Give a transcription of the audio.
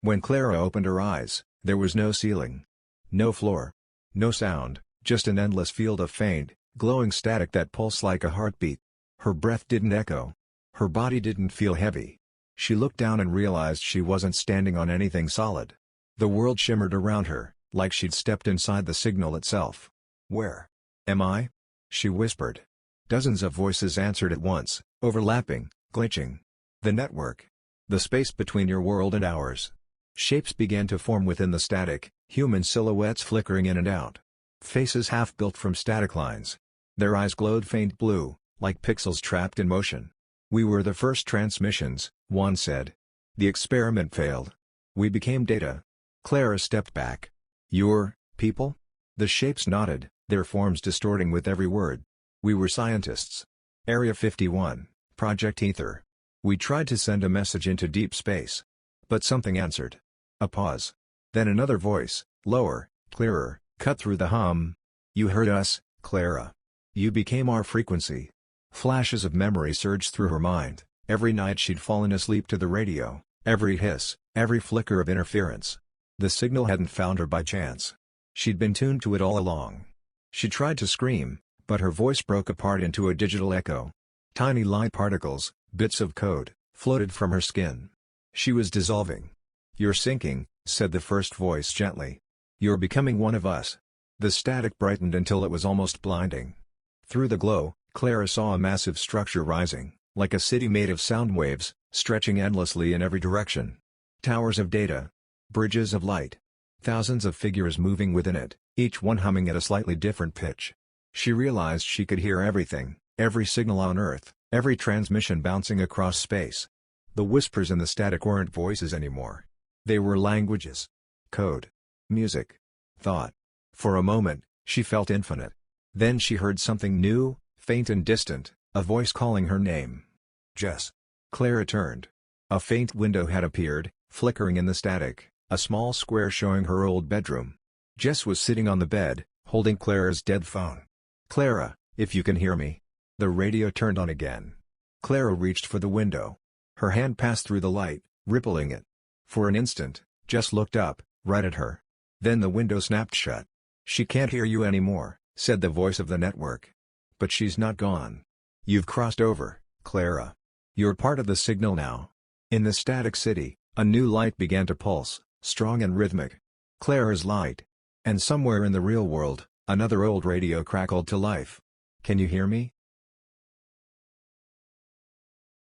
When Clara opened her eyes, there was no ceiling. No floor. No sound, just an endless field of faint, glowing static that pulsed like a heartbeat. Her breath didn't echo. Her body didn't feel heavy. She looked down and realized she wasn't standing on anything solid. The world shimmered around her, like she'd stepped inside the signal itself. "Where am I?" she whispered. Dozens of voices answered at once, overlapping, glitching. "The network. The space between your world and ours." Shapes began to form within the static, human silhouettes flickering in and out. Faces half built from static lines. Their eyes glowed faint blue, like pixels trapped in motion. "We were the first transmissions," one said. "The experiment failed. We became data." Clara stepped back. "Your people?" The shapes nodded, their forms distorting with every word. "We were scientists. Area 51, Project Ether. We tried to send a message into deep space. But something answered." A pause. Then another voice, lower, clearer, cut through the hum. "You heard us, Clara. You became our frequency." Flashes of memory surged through her mind. Every night she'd fallen asleep to the radio, every hiss, every flicker of interference. The signal hadn't found her by chance. She'd been tuned to it all along. She tried to scream, but her voice broke apart into a digital echo. Tiny light particles, bits of code, floated from her skin. She was dissolving. "You're sinking," said the first voice gently. "You're becoming one of us." The static brightened until it was almost blinding. Through the glow, Clara saw a massive structure rising, like a city made of sound waves, stretching endlessly in every direction. Towers of data. Bridges of light. Thousands of figures moving within it, each one humming at a slightly different pitch. She realized she could hear everything, every signal on Earth, every transmission bouncing across space. The whispers in the static weren't voices anymore. They were languages. Code. Music. Thought. For a moment, she felt infinite. Then she heard something new, faint and distant, a voice calling her name. "Jess." Clara turned. A faint window had appeared, flickering in the static, a small square showing her old bedroom. Jess was sitting on the bed, holding Clara's dead phone. "Clara, if you can hear me." The radio turned on again. Clara reached for the window. Her hand passed through the light, rippling it. For an instant, Jess looked up, right at her. Then the window snapped shut. "She can't hear you anymore," said the voice of the network. "But she's not gone. You've crossed over, Clara. You're part of the signal now." In the static city, a new light began to pulse, strong and rhythmic. Clara's light. And somewhere in the real world, another old radio crackled to life. "Can you hear me?"